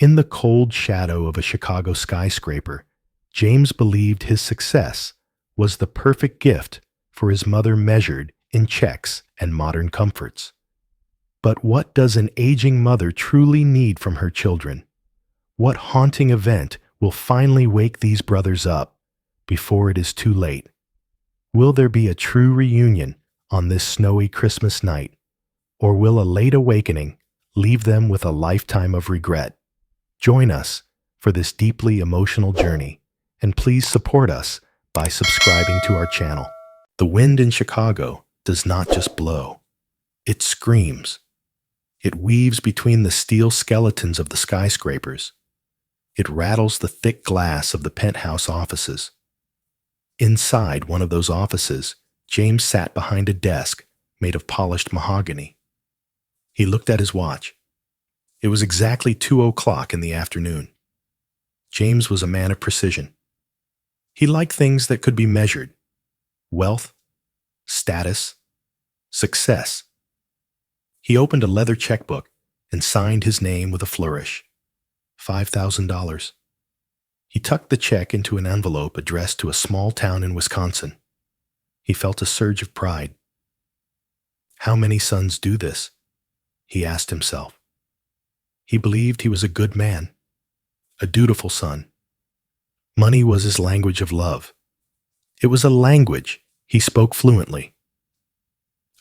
In the cold shadow of a Chicago skyscraper, James believed his success was the perfect gift for his mother measured in checks and modern comforts. But what does an aging mother truly need from her children? What haunting event will finally wake these brothers up before it is too late? Will there be a true reunion on this snowy Christmas night, or will a late awakening leave them with a lifetime of regret? Join us for this deeply emotional journey, and please support us by subscribing to our channel. The wind in Chicago does not just blow, it screams. It weaves between the steel skeletons of the skyscrapers. It rattles the thick glass of the penthouse offices. Inside one of those offices, James sat behind a desk made of polished mahogany. He looked at his watch. It was exactly 2:00 in the afternoon. James was a man of precision. He liked things that could be measured: wealth, status, success. He opened a leather checkbook and signed his name with a flourish. $5,000. He tucked the check into an envelope addressed to a small town in Wisconsin. He felt a surge of pride. How many sons do this? He asked himself. He believed he was a good man, a dutiful son. Money was his language of love. It was a language he spoke fluently.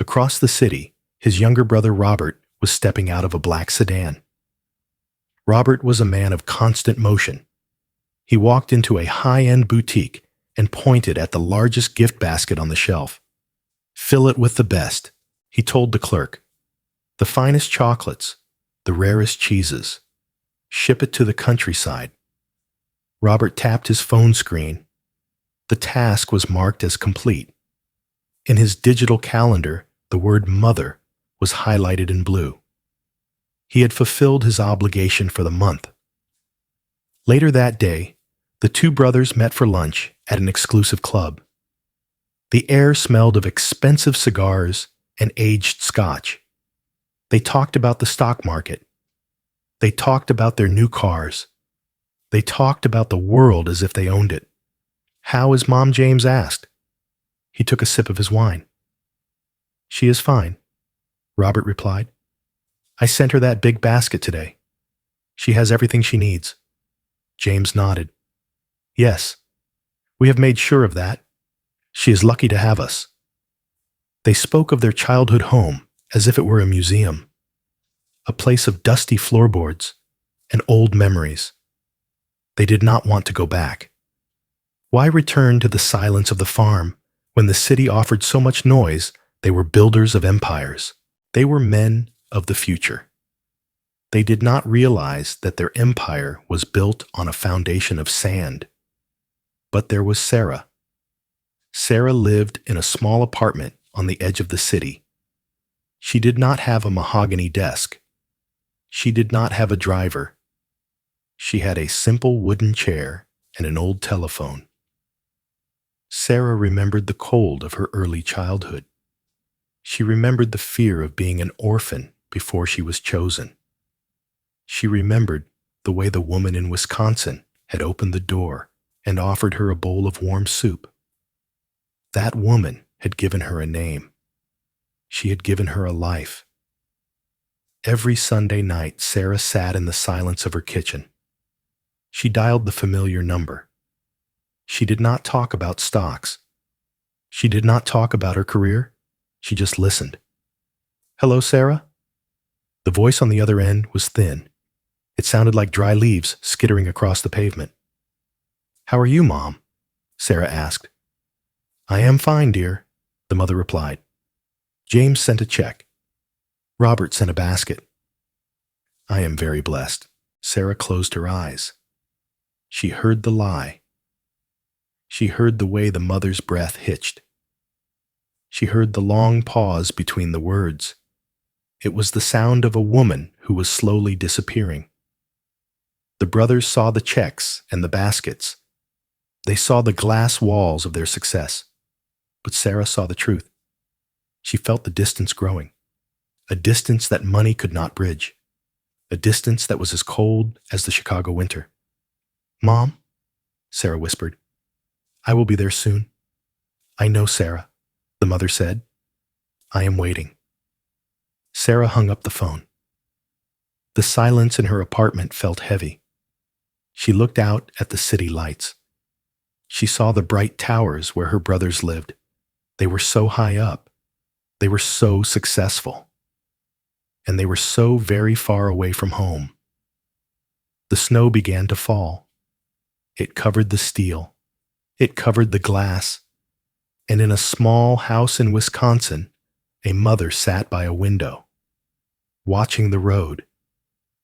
Across the city, his younger brother Robert was stepping out of a black sedan. Robert was a man of constant motion. He walked into a high-end boutique and pointed at the largest gift basket on the shelf. "Fill it with the best," he told the clerk. "The finest chocolates, the rarest cheeses. Ship it to the countryside." Robert tapped his phone screen. The task was marked as complete. In his digital calendar, the word mother was highlighted in blue. He had fulfilled his obligation for the month. Later that day, the two brothers met for lunch at an exclusive club. The air smelled of expensive cigars and aged scotch. They talked about the stock market. They talked about their new cars. They talked about the world as if they owned it. "How is Mom?" James asked. He took a sip of his wine. "She is fine," Robert replied. "I sent her that big basket today. She has everything she needs." James nodded. "Yes, we have made sure of that. She is lucky to have us." They spoke of their childhood home as if it were a museum, a place of dusty floorboards and old memories. They did not want to go back. Why return to the silence of the farm when the city offered so much noise? They were builders of empires. They were men of the future. They did not realize that their empire was built on a foundation of sand. But there was Sarah. Sarah lived in a small apartment on the edge of the city. She did not have a mahogany desk. She did not have a driver. She had a simple wooden chair and an old telephone. Sarah remembered the cold of her early childhood. She remembered the fear of being an orphan before she was chosen. She remembered the way the woman in Wisconsin had opened the door and offered her a bowl of warm soup. That woman had given her a name. She had given her a life. Every Sunday night, Sarah sat in the silence of her kitchen. She dialed the familiar number. She did not talk about stocks. She did not talk about her career. She just listened. "Hello, Sarah?" The voice on the other end was thin. It sounded like dry leaves skittering across the pavement. "How are you, Mom?" Sarah asked. "I am fine, dear," the mother replied. James sent a check. Robert sent a basket. "I am very blessed." Sarah closed her eyes. She heard the lie. She heard the way the mother's breath hitched. She heard the long pause between the words. It was the sound of a woman who was slowly disappearing. The brothers saw the checks and the baskets. They saw the glass walls of their success. But Sarah saw the truth. She felt the distance growing, a distance that money could not bridge, a distance that was as cold as the Chicago winter. "Mom," Sarah whispered, "I will be there soon." "I know, Sarah," the mother said. "I am waiting." Sarah hung up the phone. The silence in her apartment felt heavy. She looked out at the city lights. She saw the bright towers where her brothers lived. They were so high up. They were so successful. And they were so very far away from home. The snow began to fall. It covered the steel. It covered the glass. And in a small house in Wisconsin, a mother sat by a window, watching the road,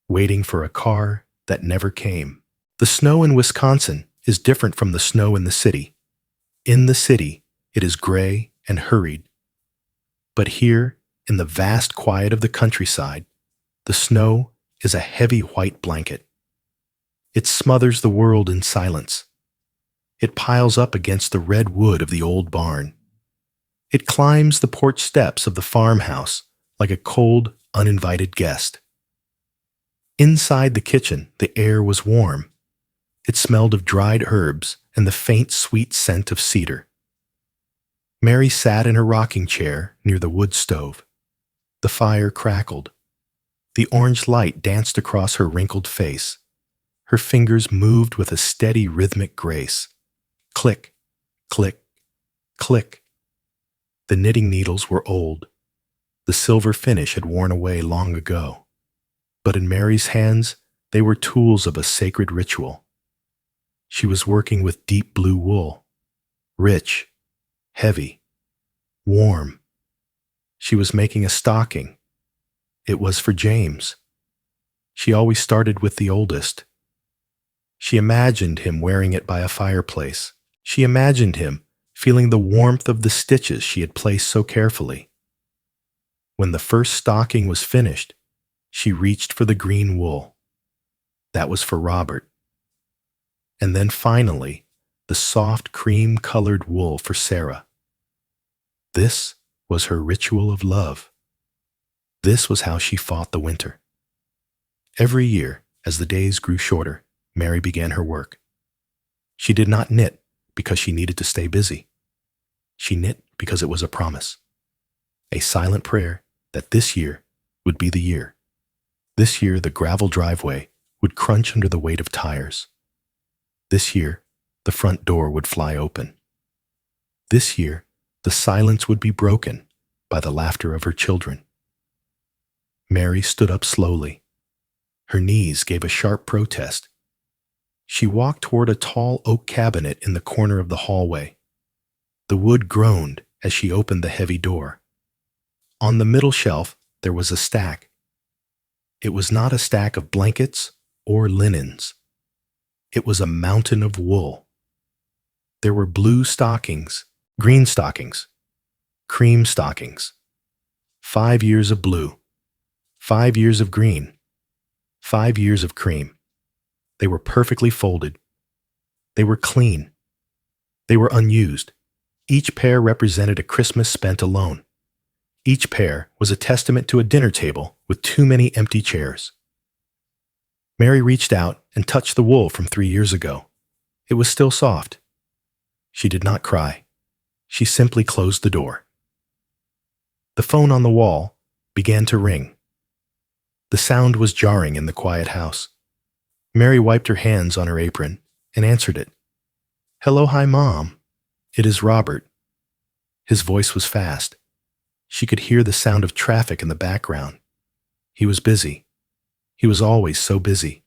waiting for a car that never came. The snow in Wisconsin is different from the snow in the city. In the city, it is gray and hurried. But here, in the vast quiet of the countryside, the snow is a heavy white blanket. It smothers the world in silence. It piles up against the red wood of the old barn. It climbs the porch steps of the farmhouse like a cold, uninvited guest. Inside the kitchen, the air was warm. It smelled of dried herbs and the faint, sweet scent of cedar. Mary sat in her rocking chair near the wood stove. The fire crackled. The orange light danced across her wrinkled face. Her fingers moved with a steady, rhythmic grace. Click, click, click. The knitting needles were old. The silver finish had worn away long ago. But in Mary's hands, they were tools of a sacred ritual. She was working with deep blue wool, rich, heavy, warm. She was making a stocking. It was for James. She always started with the oldest. She imagined him wearing it by a fireplace. She imagined him feeling the warmth of the stitches she had placed so carefully. When the first stocking was finished, she reached for the green wool. That was for Robert. And then finally, the soft cream-colored wool for Sarah. This was her ritual of love. This was how she fought the winter. Every year, as the days grew shorter, Mary began her work. She did not knit because she needed to stay busy. She knit because it was a promise, a silent prayer that this year would be the year. This year, the gravel driveway would crunch under the weight of tires. This year, the front door would fly open. This year, the silence would be broken by the laughter of her children. Mary stood up slowly. Her knees gave a sharp protest. She walked toward a tall oak cabinet in the corner of the hallway. The wood groaned as she opened the heavy door. On the middle shelf, there was a stack. It was not a stack of blankets or linens. It was a mountain of wool. There were blue stockings, green stockings, cream stockings. 5 years of blue, 5 years of green, 5 years of cream. They were perfectly folded. They were clean. They were unused. Each pair represented a Christmas spent alone. Each pair was a testament to a dinner table with too many empty chairs. Mary reached out and touched the wool from 3 years ago. It was still soft. She did not cry. She simply closed the door. The phone on the wall began to ring. The sound was jarring in the quiet house. Mary wiped her hands on her apron and answered it. "Hello, hi, Mom. It is Robert." His voice was fast. She could hear the sound of traffic in the background. He was busy. He was always so busy.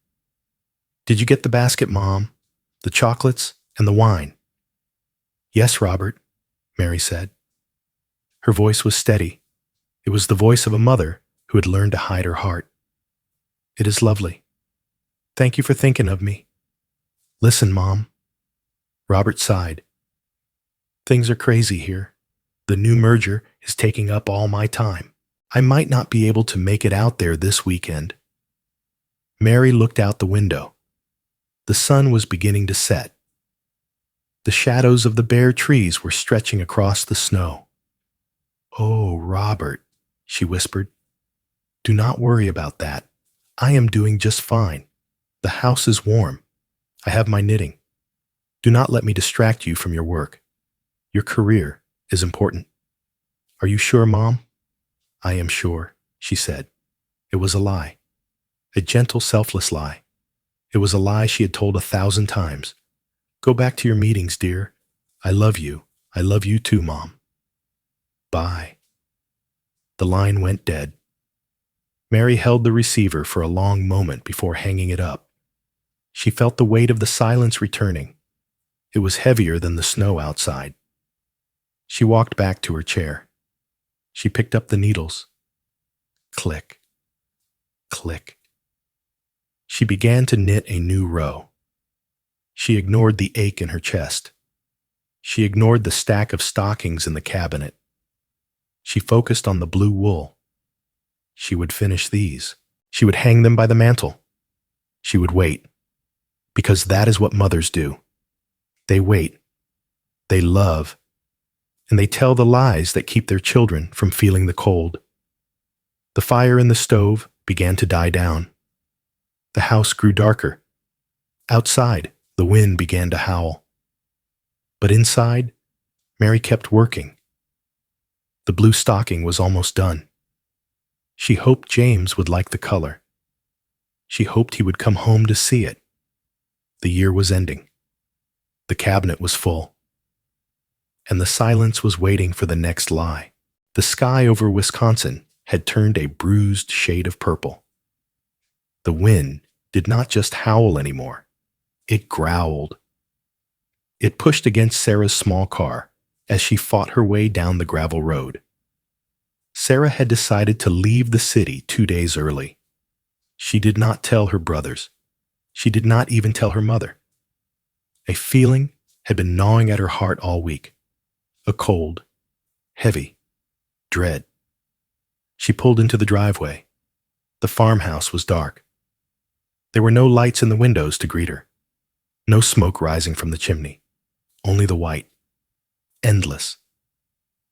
"Did you get the basket, Mom? The chocolates and the wine?" "Yes, Robert," Mary said. Her voice was steady. It was the voice of a mother who had learned to hide her heart. "It is lovely. Thank you for thinking of me." "Listen, Mom." Robert sighed. "Things are crazy here. The new merger is taking up all my time. I might not be able to make it out there this weekend." Mary looked out the window. The sun was beginning to set. The shadows of the bare trees were stretching across the snow. "Oh, Robert," she whispered, "do not worry about that. I am doing just fine. The house is warm. I have my knitting. Do not let me distract you from your work. Your career is important. Are you sure, Mom? I am sure, she said. It was a lie. A gentle, selfless lie. It was a lie she had told 1,000 times. Go back to your meetings, dear. I love you. I love you too, Mom. Bye. The line went dead. Mary held the receiver for a long moment before hanging it up. She felt the weight of the silence returning. It was heavier than the snow outside. She walked back to her chair. She picked up the needles. Click. Click. She began to knit a new row. She ignored the ache in her chest. She ignored the stack of stockings in the cabinet. She focused on the blue wool. She would finish these. She would hang them by the mantel. She would wait. Because that is what mothers do. They wait. They love. And they tell the lies that keep their children from feeling the cold. The fire in the stove began to die down. The house grew darker. Outside, the wind began to howl. But inside, Mary kept working. The blue stocking was almost done. She hoped James would like the color. She hoped he would come home to see it. The year was ending. The cabinet was full. And the silence was waiting for the next lie. The sky over Wisconsin had turned a bruised shade of purple. The wind did not just howl anymore. It growled. It pushed against Sarah's small car as she fought her way down the gravel road. Sarah had decided to leave the city 2 days early. She did not tell her brothers. She did not even tell her mother. A feeling had been gnawing at her heart all week. A cold, heavy dread. She pulled into the driveway. The farmhouse was dark. There were no lights in the windows to greet her. No smoke rising from the chimney. Only the white, endless,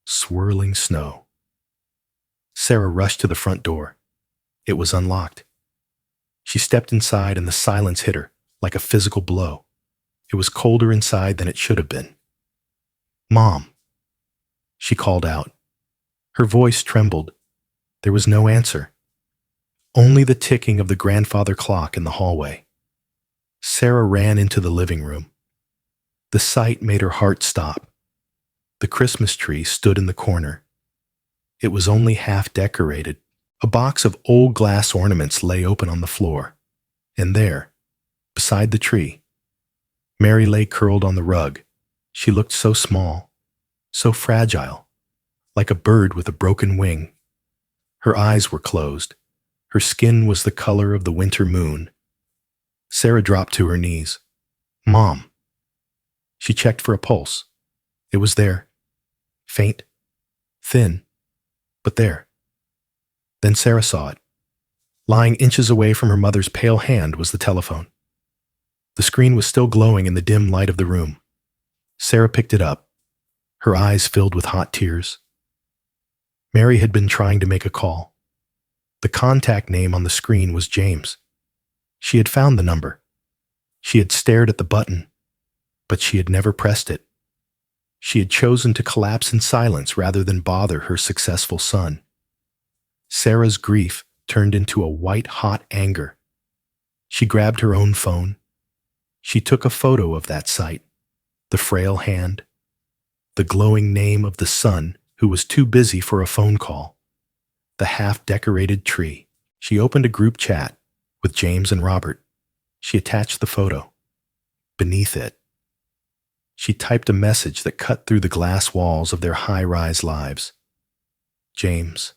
swirling snow. Sarah rushed to the front door. It was unlocked. She stepped inside and the silence hit her like a physical blow. It was colder inside than it should have been. Mom, she called out. Her voice trembled. There was no answer. Only the ticking of the grandfather clock in the hallway. Sarah ran into the living room. The sight made her heart stop. The Christmas tree stood in the corner. It was only half decorated. A box of old glass ornaments lay open on the floor. And there, beside the tree, Mary lay curled on the rug. She looked so small, so fragile, like a bird with a broken wing. Her eyes were closed. Her skin was the color of the winter moon. Sarah dropped to her knees. Mom. She checked for a pulse. It was there. Faint, thin, but there. Then Sarah saw it. Lying inches away from her mother's pale hand was the telephone. The screen was still glowing in the dim light of the room. Sarah picked it up, her eyes filled with hot tears. Mary had been trying to make a call. The contact name on the screen was James. She had found the number. She had stared at the button, but she had never pressed it. She had chosen to collapse in silence rather than bother her successful son. Sarah's grief turned into a white-hot anger. She grabbed her own phone. She took a photo of that sight, the frail hand, the glowing name of the son who was too busy for a phone call, the half-decorated tree. She opened a group chat with James and Robert. She attached the photo. Beneath it, she typed a message that cut through the glass walls of their high-rise lives. James,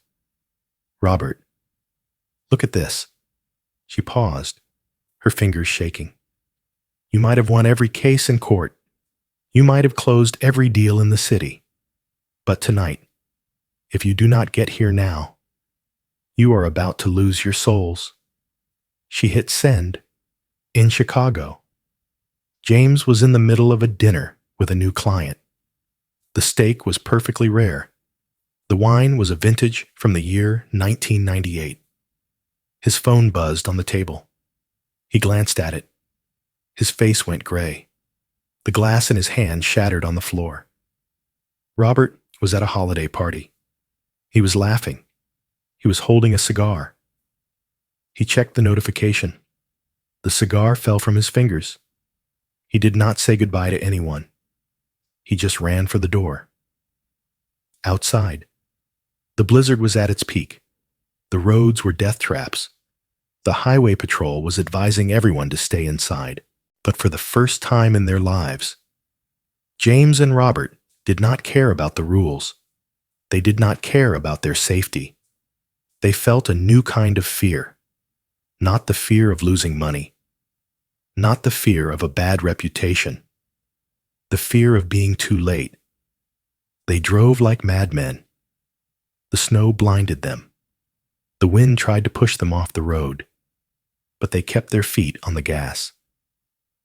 Robert, look at this. She paused, her fingers shaking. You might have won every case in court. You might have closed every deal in the city. But tonight, if you do not get here now, you are about to lose your souls. She hit send. In Chicago. James was in the middle of a dinner with a new client. The steak was perfectly rare. The wine was a vintage from the year 1998. His phone buzzed on the table. He glanced at it. His face went gray. The glass in his hand shattered on the floor. Robert was at a holiday party. He was laughing. He was holding a cigar. He checked the notification. The cigar fell from his fingers. He did not say goodbye to anyone. He just ran for the door. Outside, the blizzard was at its peak. The roads were death traps. The highway patrol was advising everyone to stay inside. But for the first time in their lives, James and Robert did not care about the rules. They did not care about their safety. They felt a new kind of fear. Not the fear of losing money. Not the fear of a bad reputation. The fear of being too late. They drove like madmen. The snow blinded them. The wind tried to push them off the road, but they kept their feet on the gas.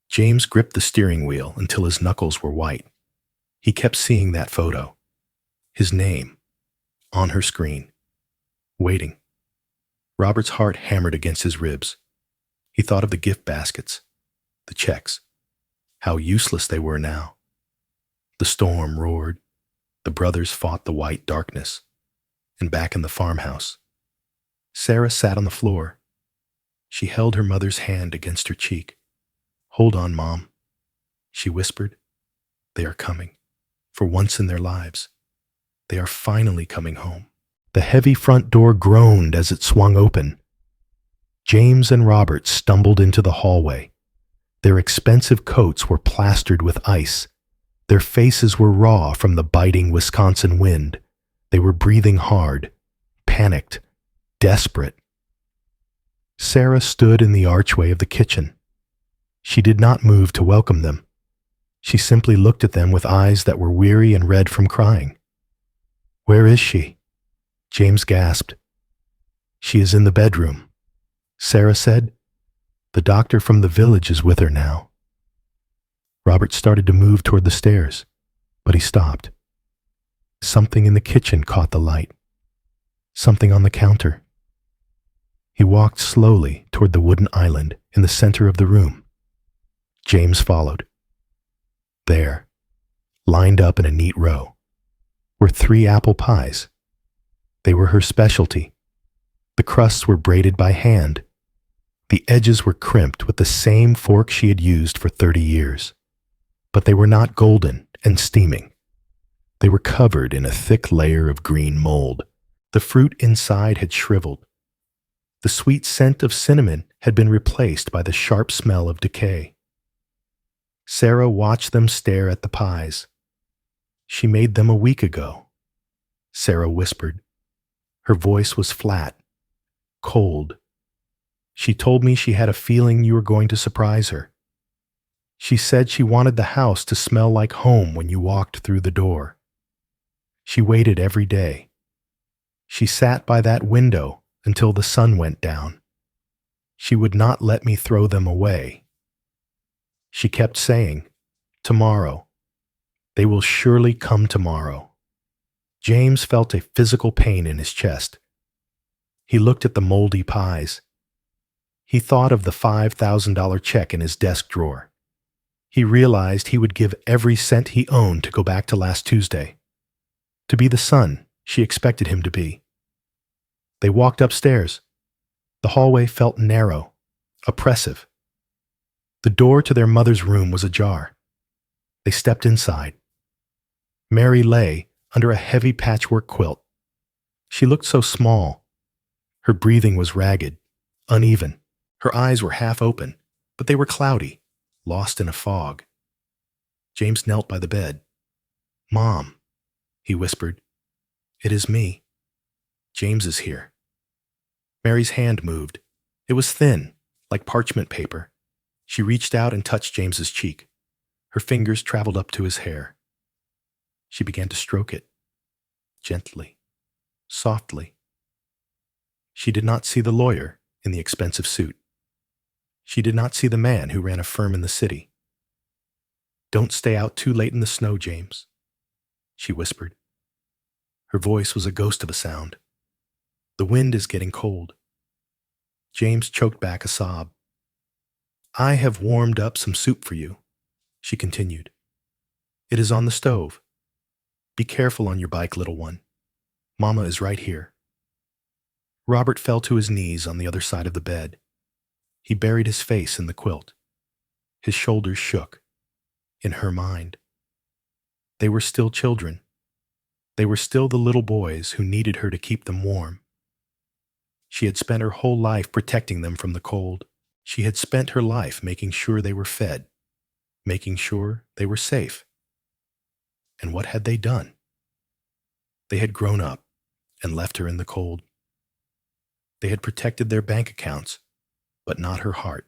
James gripped the steering wheel until his knuckles were white. He kept seeing that photo. His name, on her screen, waiting. Robert's heart hammered against his ribs. He thought of the gift baskets, the checks, how useless they were now. The storm roared. The brothers fought the white darkness. And back in the farmhouse, Sarah sat on the floor. She held her mother's hand against her cheek. "Hold on, Mom," she whispered. "They are coming. For once in their lives, they are finally coming home." The heavy front door groaned as it swung open. James and Robert stumbled into the hallway. Their expensive coats were plastered with ice. Their faces were raw from the biting Wisconsin wind. They were breathing hard, panicked, desperate. Sarah stood in the archway of the kitchen. She did not move to welcome them. She simply looked at them with eyes that were weary and red from crying. "Where is she?" James gasped. "She is in the bedroom," Sarah said. "The doctor from the village is with her now." Robert started to move toward the stairs, but he stopped. Something in the kitchen caught the light. Something on the counter. He walked slowly toward the wooden island in the center of the room. James followed. There, lined up in a neat row, were 3 apple pies. They were her specialty. The crusts were braided by hand. The edges were crimped with the same fork she had used for 30 years. But they were not golden and steaming. They were covered in a thick layer of green mold. The fruit inside had shriveled. The sweet scent of cinnamon had been replaced by the sharp smell of decay. Sarah watched them stare at the pies. "She made them a week ago," Sarah whispered. Her voice was flat, cold. "She told me she had a feeling you were going to surprise her. She said she wanted the house to smell like home when you walked through the door. She waited every day. She sat by that window until the sun went down. She would not let me throw them away. She kept saying, 'Tomorrow. They will surely come tomorrow.'" James felt a physical pain in his chest. He looked at the moldy pies. He thought of the $5,000 check in his desk drawer. He realized he would give every cent he owned to go back to last Tuesday, to be the son she expected him to be. They walked upstairs. The hallway felt narrow, oppressive. The door to their mother's room was ajar. They stepped inside. Mary lay under a heavy patchwork quilt. She looked so small. Her breathing was ragged, uneven. Her eyes were half open, but they were cloudy, lost in a fog. James knelt by the bed. "Mom," he whispered. "It is me. James is here." Mary's hand moved. It was thin, like parchment paper. She reached out and touched James's cheek. Her fingers traveled up to his hair. She began to stroke it, gently, softly. She did not see the lawyer in the expensive suit. She did not see the man who ran a firm in the city. "Don't stay out too late in the snow, James," she whispered. Her voice was a ghost of a sound. "The wind is getting cold." James choked back a sob. I have warmed up some soup for you, she continued. It is on the stove. Be careful on your bike, little one. Mama is right here. Robert fell to his knees on the other side of the bed. He buried his face in the quilt. His shoulders shook. In her mind, they were still children. They were still the little boys who needed her to keep them warm. She had spent her whole life protecting them from the cold. She had spent her life making sure they were fed, making sure they were safe. And what had they done? They had grown up and left her in the cold. They had protected their bank accounts, but not her heart.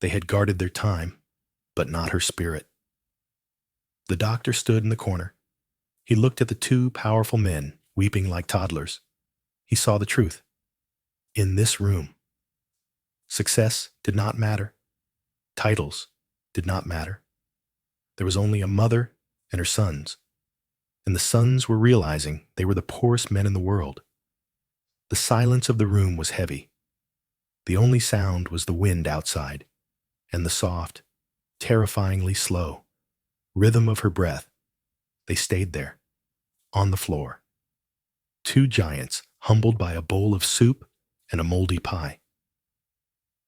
They had guarded their time, but not her spirit. The doctor stood in the corner. He looked at the two powerful men weeping like toddlers. He saw the truth. In this room, success did not matter. Titles did not matter. There was only a mother and her sons, and the sons were realizing they were the poorest men in the world. The silence of the room was heavy. The only sound was the wind outside, and the soft, terrifyingly slow rhythm of her breath. They stayed there, on the floor. Two giants humbled by a bowl of soup and a moldy pie.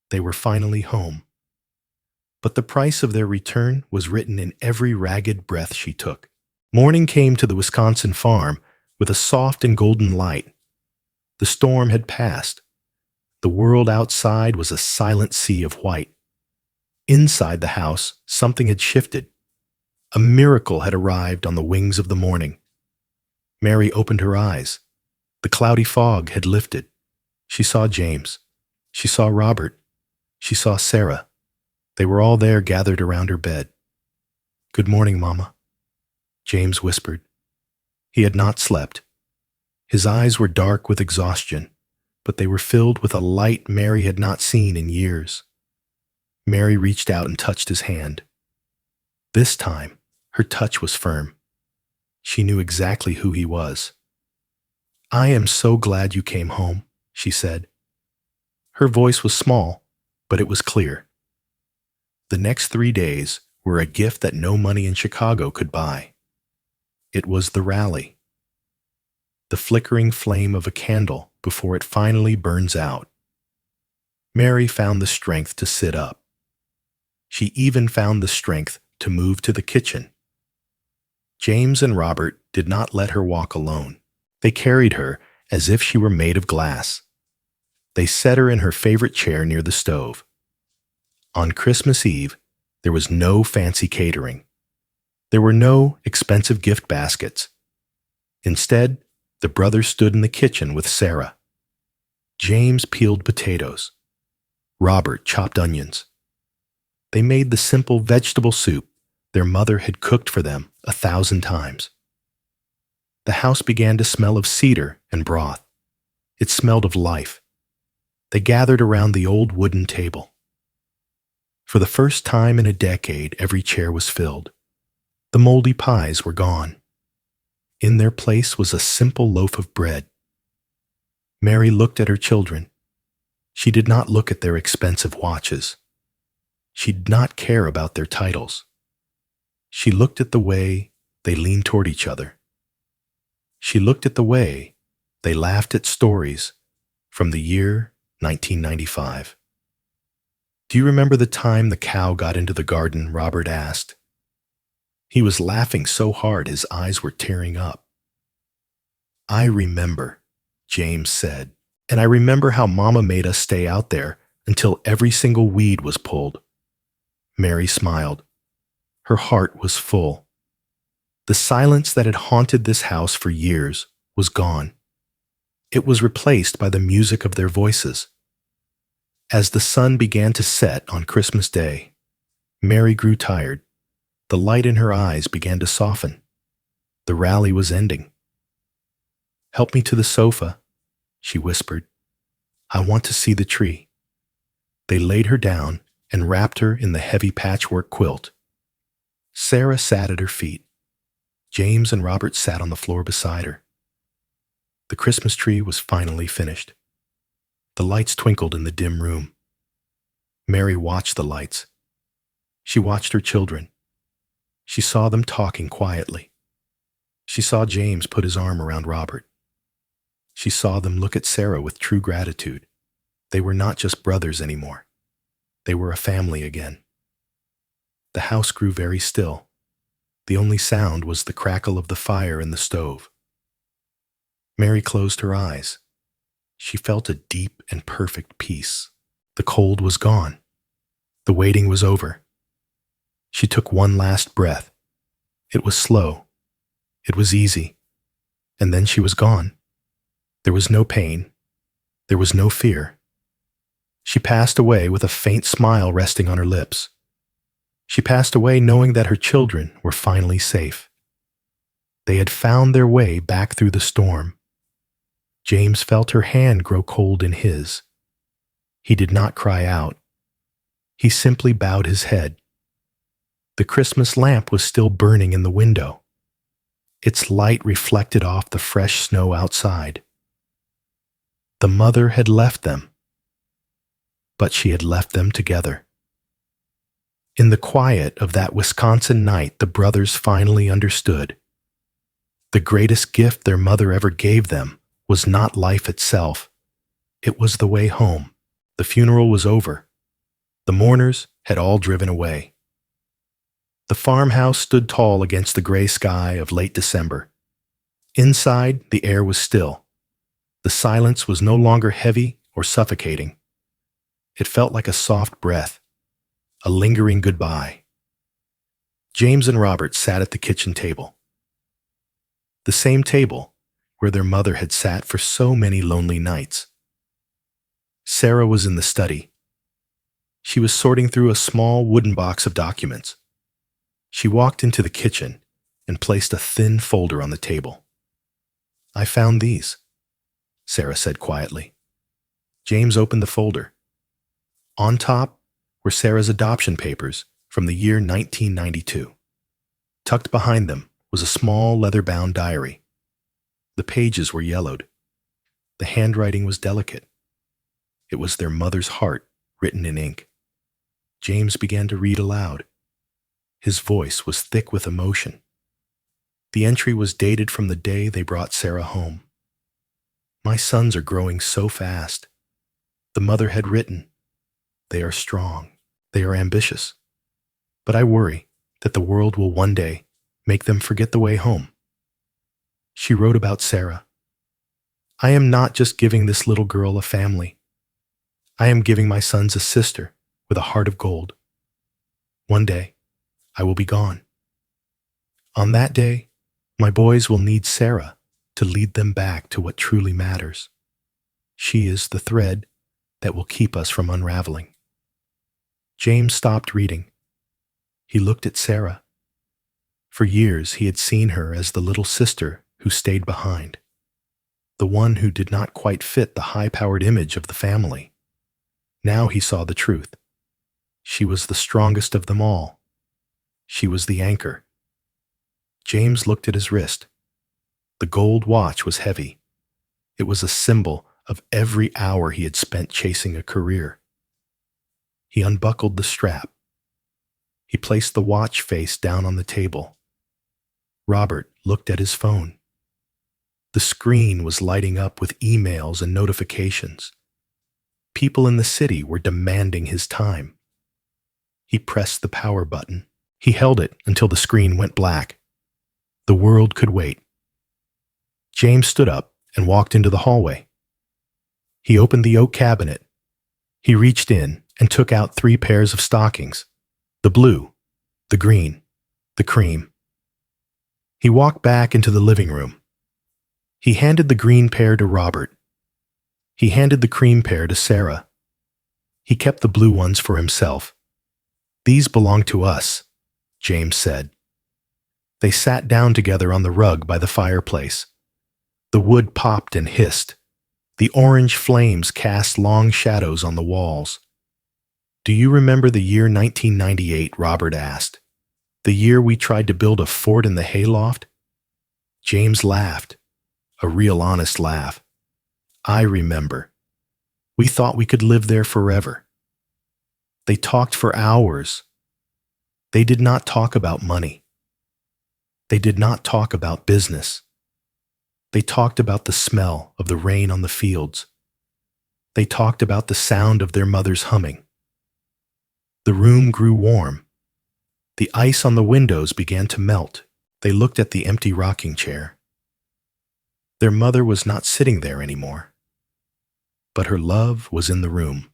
They were finally home. But the price of their return was written in every ragged breath she took. Morning came to the Wisconsin farm with a soft and golden light. The storm had passed. The world outside was a silent sea of white. Inside the house, something had shifted. A miracle had arrived on the wings of the morning. Mary opened her eyes. The cloudy fog had lifted. She saw James. She saw Robert. She saw Sarah. They were all there gathered around her bed. Good morning, Mama, James whispered. He had not slept. His eyes were dark with exhaustion, but they were filled with a light Mary had not seen in years. Mary reached out and touched his hand. This time, her touch was firm. She knew exactly who he was. I am so glad you came home, she said. Her voice was small, but it was clear. The next 3 days were a gift that no money in Chicago could buy. It was the rally. The flickering flame of a candle before it finally burns out. Mary found the strength to sit up. She even found the strength to move to the kitchen. James and Robert did not let her walk alone. They carried her as if she were made of glass. They set her in her favorite chair near the stove. On Christmas Eve, there was no fancy catering. There were no expensive gift baskets. Instead, the brothers stood in the kitchen with Sarah. James peeled potatoes. Robert chopped onions. They made the simple vegetable soup their mother had cooked for them 1,000 times. The house began to smell of cedar and broth. It smelled of life. They gathered around the old wooden table. For the first time in a decade, every chair was filled. The moldy pies were gone. In their place was a simple loaf of bread. Mary looked at her children. She did not look at their expensive watches. She did not care about their titles. She looked at the way they leaned toward each other. She looked at the way they laughed at stories from the year 1995. Do you remember the time the cow got into the garden? Robert asked. He was laughing so hard his eyes were tearing up. I remember, James said, and I remember how Mama made us stay out there until every single weed was pulled. Mary smiled. Her heart was full. The silence that had haunted this house for years was gone. It was replaced by the music of their voices. As the sun began to set on Christmas Day, Mary grew tired. The light in her eyes began to soften. The rally was ending. Help me to the sofa, she whispered. I want to see the tree. They laid her down and wrapped her in the heavy patchwork quilt. Sarah sat at her feet. James and Robert sat on the floor beside her. The Christmas tree was finally finished. The lights twinkled in the dim room. Mary watched the lights. She watched her children. She saw them talking quietly. She saw James put his arm around Robert. She saw them look at Sarah with true gratitude. They were not just brothers anymore. They were a family again. The house grew very still. The only sound was the crackle of the fire in the stove. Mary closed her eyes. She felt a deep and perfect peace. The cold was gone. The waiting was over. She took one last breath. It was slow. It was easy. And then she was gone. There was no pain. There was no fear. She passed away with a faint smile resting on her lips. She passed away knowing that her children were finally safe. They had found their way back through the storm. James felt her hand grow cold in his. He did not cry out. He simply bowed his head. The Christmas lamp was still burning in the window. Its light reflected off the fresh snow outside. The mother had left them, but she had left them together. In the quiet of that Wisconsin night, the brothers finally understood. The greatest gift their mother ever gave them was not life itself. It was the way home. The funeral was over. The mourners had all driven away. The farmhouse stood tall against the gray sky of late December. Inside, the air was still. The silence was no longer heavy or suffocating. It felt like a soft breath, a lingering goodbye. James and Robert sat at the kitchen table. The same table where their mother had sat for so many lonely nights. Sarah was in the study. She was sorting through a small wooden box of documents. She walked into the kitchen and placed a thin folder on the table. "I found these," Sarah said quietly. James opened the folder. On top were Sarah's adoption papers from the year 1992. Tucked behind them was a small leather-bound diary. The pages were yellowed. The handwriting was delicate. It was their mother's heart written in ink. James began to read aloud. His voice was thick with emotion. The entry was dated from the day they brought Sarah home. "My sons are growing so fast." The mother had written, "They are strong. They are ambitious. But I worry that the world will one day make them forget the way home." She wrote about Sarah. "I am not just giving this little girl a family. I am giving my sons a sister with a heart of gold. One day, I will be gone. On that day, my boys will need Sarah to lead them back to what truly matters. She is the thread that will keep us from unraveling." James stopped reading. He looked at Sarah. For years, he had seen her as the little sister who stayed behind, the one who did not quite fit the high-powered image of the family. Now he saw the truth. She was the strongest of them all. She was the anchor. James looked at his wrist. The gold watch was heavy. It was a symbol of every hour he had spent chasing a career. He unbuckled the strap. He placed the watch face down on the table. Robert looked at his phone. The screen was lighting up with emails and notifications. People in the city were demanding his time. He pressed the power button. He held it until the screen went black. The world could wait. James stood up and walked into the hallway. He opened the oak cabinet. He reached in and took out 3 pairs of stockings: the blue, the green, the cream. He walked back into the living room. He handed the green pair to Robert. He handed the cream pair to Sarah. He kept the blue ones for himself. "These belong to us," James said. They sat down together on the rug by the fireplace. The wood popped and hissed. The orange flames cast long shadows on the walls. "Do you remember the year 1998, Robert asked. "The year we tried to build a fort in the hayloft?" James laughed, a real honest laugh. "I remember. We thought we could live there forever. They talked for hours. They did not talk about money. They did not talk about business. They talked about the smell of the rain on the fields. They talked about the sound of their mother's humming. The room grew warm. The ice on the windows began to melt. They looked at the empty rocking chair. Their mother was not sitting there anymore, but her love was in the room.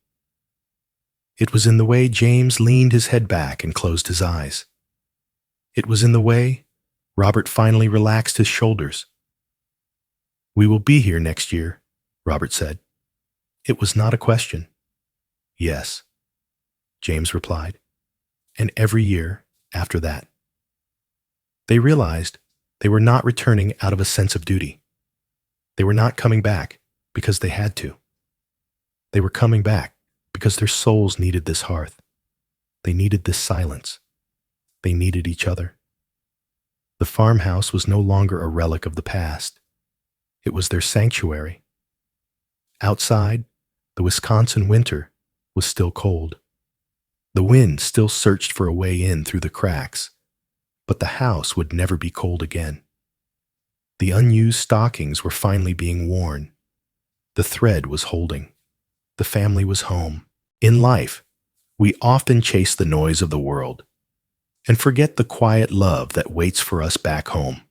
It was in the way James leaned his head back and closed his eyes. It was in the way Robert finally relaxed his shoulders. "We will be here next year," Robert said. It was not a question. "Yes," James replied, "and every year after that." They realized they were not returning out of a sense of duty. They were not coming back because they had to. They were coming back because their souls needed this hearth. They needed this silence. They needed each other. The farmhouse was no longer a relic of the past. It was their sanctuary. Outside, the Wisconsin winter was still cold. The wind still searched for a way in through the cracks, but the house would never be cold again. The unused stockings were finally being worn. The thread was holding. The family was home. In life, we often chase the noise of the world and forget the quiet love that waits for us back home.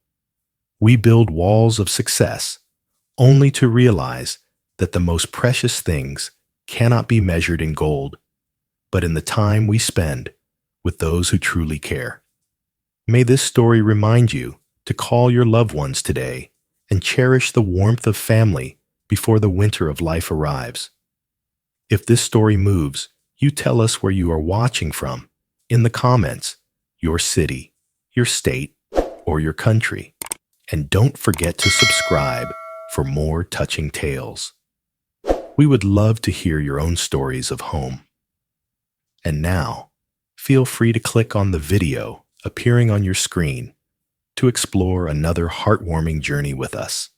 We build walls of success only to realize that the most precious things cannot be measured in gold, but in the time we spend with those who truly care. May this story remind you to call your loved ones today and cherish the warmth of family before the winter of life arrives. If this story moves, you tell us where you are watching from in the comments, your city, your state, or your country. And don't forget to subscribe for more touching tales. We would love to hear your own stories of home. And now, feel free to click on the video appearing on your screen to explore another heartwarming journey with us.